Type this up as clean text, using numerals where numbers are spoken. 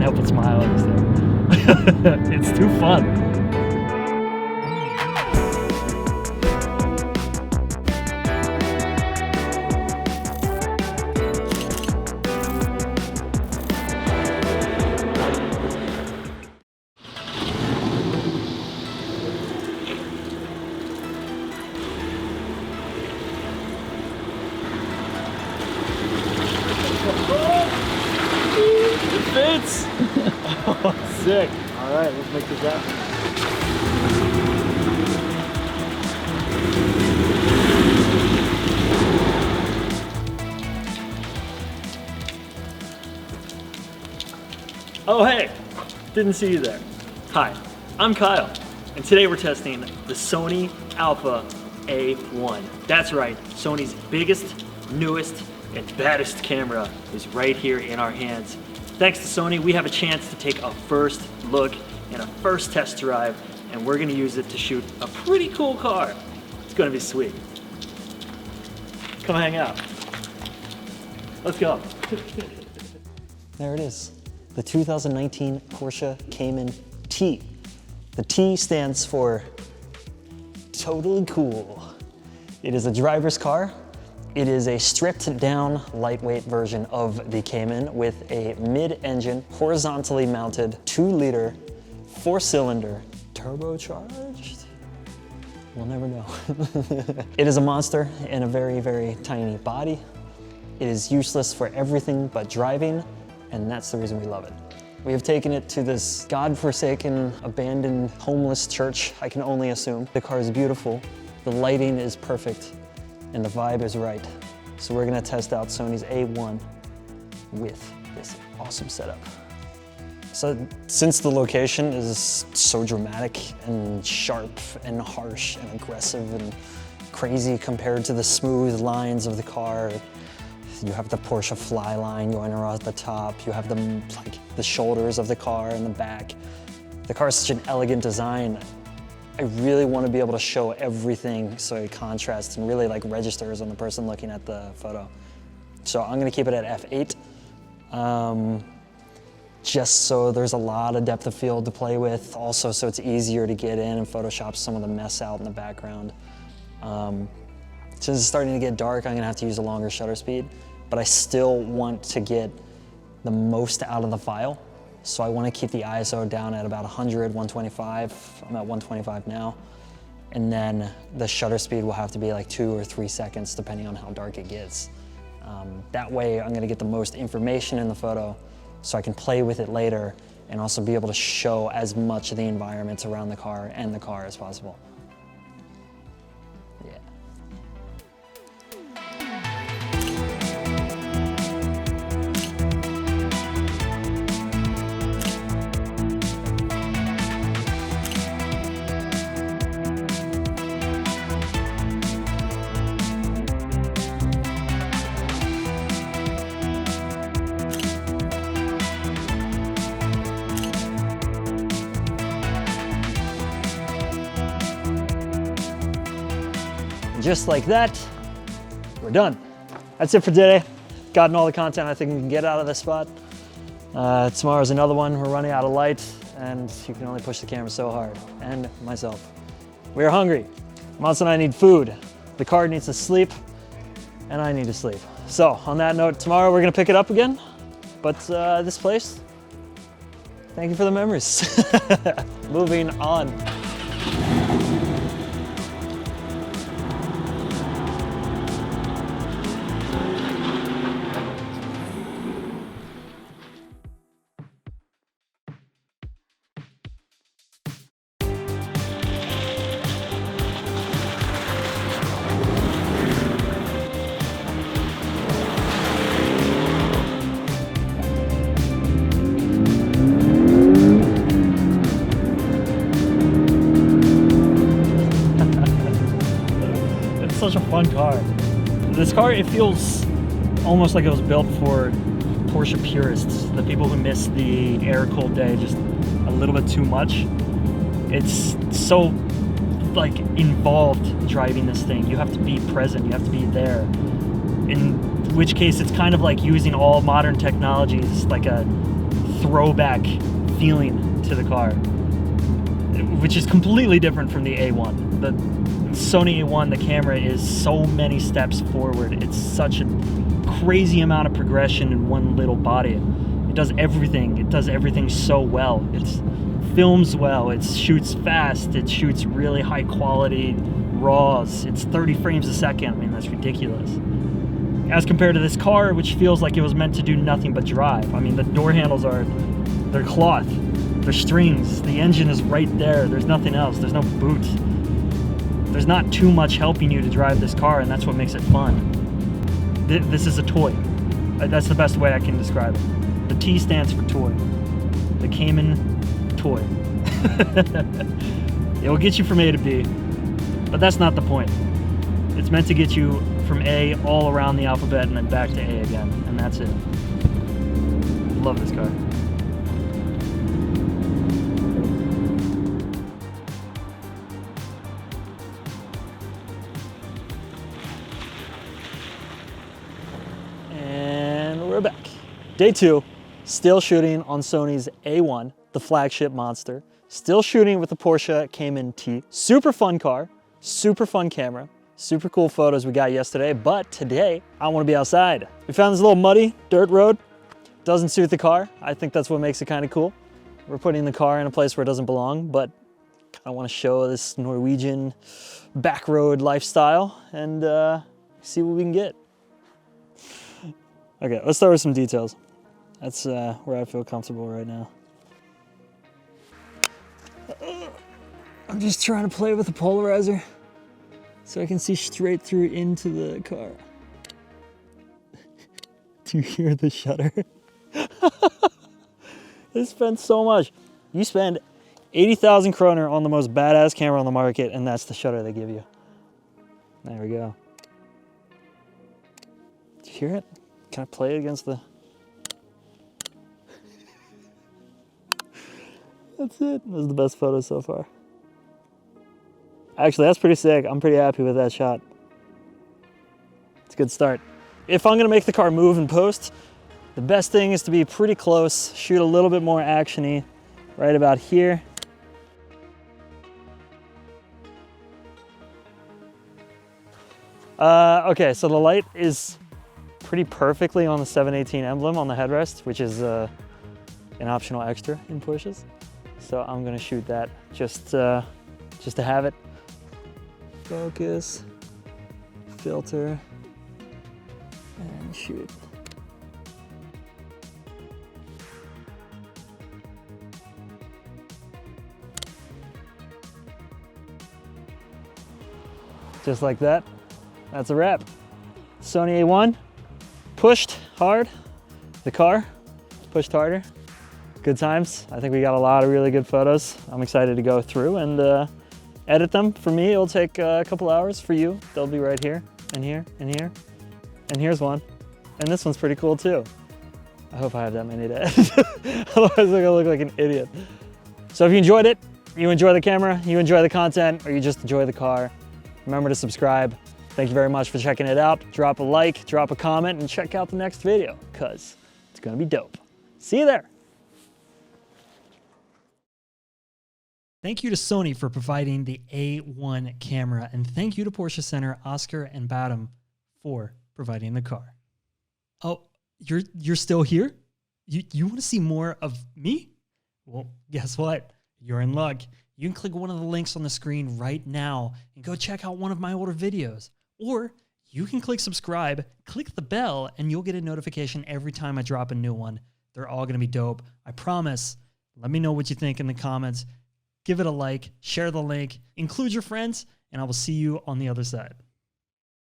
help but smile at this thing. It's too fun. It fits! Oh, sick. All right, let's make this happen. Oh, hey, didn't see you there. Hi, I'm Kyle, and today we're testing the Sony Alpha A1. That's right, Sony's biggest, newest, and baddest camera is right here in our hands. Thanks to Sony, we have a chance to take a first look and a first test drive, and we're gonna use it to shoot a pretty cool car. It's gonna be sweet. Come hang out. Let's go. There it is, the 2019 Porsche Cayman T. The T stands for totally cool. It is a driver's car. It is a stripped down lightweight version of the Cayman with a mid-engine, horizontally mounted 2-liter, 4-cylinder, turbocharged? We'll never know. It is a monster in a very, very tiny body. It is useless for everything but driving, and that's the reason we love it. We have taken it to this godforsaken, abandoned, homeless church, I can only assume. The car is beautiful, the lighting is perfect, and the vibe is right. So we're gonna test out Sony's A1 with this awesome setup. So since the location is so dramatic and sharp and harsh and aggressive and crazy compared to the smooth lines of the car, you have the Porsche fly line going around the top, you have the shoulders of the car in the back. The car is such an elegant design. I really want to be able to show everything so it contrasts and really registers on the person looking at the photo. So I'm going to keep it at f8, just so there's a lot of depth of field to play with. Also, so it's easier to get in and Photoshop some of the mess out in the background. Since it's starting to get dark, I'm going to have to use a longer shutter speed, but I still want to get the most out of the file. So I want to keep the ISO down at about 100, 125. I'm at 125 now. And then the shutter speed will have to be 2 or 3 seconds depending on how dark it gets. That way I'm going to get the most information in the photo so I can play with it later and also be able to show as much of the environments around the car and the car as possible. Yeah. Just like that, we're done. That's it for today. Gotten all the content I think we can get out of this spot. Tomorrow's another one. We're running out of light and you can only push the camera so hard, and myself. We are hungry. Mats and I need food. The car needs to sleep and I need to sleep. So on that note, tomorrow we're gonna pick it up again. But this place, thank you for the memories. Moving on. Such a fun car. This car, it feels almost like it was built for Porsche purists, the people who miss the air-cooled day just a little bit too much. It's so involved driving this thing. You have to be present, you have to be there. In which case it's kind of like using all modern technologies like a throwback feeling to the car, which is completely different from the A1. The Sony A1, the camera is so many steps forward. It's such a crazy amount of progression in one little body. It does everything. It does everything so well. It films well. It shoots fast. It shoots really high quality RAWs. It's 30 frames a second. I mean, that's ridiculous. As compared to this car, which feels like it was meant to do nothing but drive. I mean, the door handles they're cloth. They're strings. The engine is right there. There's nothing else. There's no boot. There's not too much helping you to drive this car, and that's what makes it fun. This is a toy. That's the best way I can describe it. The T stands for toy. The Cayman toy. It will get you from A to B, but that's not the point. It's meant to get you from A all around the alphabet and then back to A again, and that's it. Love this car. And we're back. Day 2, still shooting on Sony's A1, the flagship monster. Still shooting with the Porsche Cayman T. Super fun car, super fun camera, super cool photos we got yesterday, but today I want to be outside. We found this little muddy dirt road. Doesn't suit the car. I think that's what makes it kind of cool. We're putting the car in a place where it doesn't belong, but I want to show this Norwegian back road lifestyle and see what we can get. Okay, let's start with some details. That's where I feel comfortable right now. I'm just trying to play with the polarizer so I can see straight through into the car. Do you hear the shutter? They spent so much. You spend 80,000 kroner on the most badass camera on the market, and that's the shutter they give you. There we go. Do you hear it? Can I play it against the... That's it. This is the best photo so far. Actually, that's pretty sick. I'm pretty happy with that shot. It's a good start. If I'm gonna make the car move in post, the best thing is to be pretty close, shoot a little bit more action-y, right about here. Okay, so the light is pretty perfectly on the 718 emblem on the headrest, which is an optional extra in Porsches. So I'm gonna shoot that just to have it. Focus, filter, and shoot. Just like that, that's a wrap. Sony A1, pushed hard. The car, pushed harder. Good times. I think we got a lot of really good photos. I'm excited to go through and edit them. For me, it'll take a couple hours. For you, they'll be right here, and here, and here. And here's one. And this one's pretty cool too. I hope I have that many to edit. Otherwise I'm gonna look like an idiot. So if you enjoyed it, you enjoy the camera, you enjoy the content, or you just enjoy the car, remember to subscribe. Thank you very much for checking it out. Drop a like, drop a comment, and check out the next video, because it's gonna be dope. See you there. Thank you to Sony for providing the A1 camera, and thank you to Porsche Center, Oscar and Baerum for providing the car. Oh, you're still here? You want to see more of me? Well, guess what? You're in luck. You can click one of the links on the screen right now and go check out one of my older videos. Or you can click subscribe, click the bell, and you'll get a notification every time I drop a new one. They're all going to be dope. I promise. Let me know what you think in the comments. Give it a like, share the link, include your friends, and I will see you on the other side.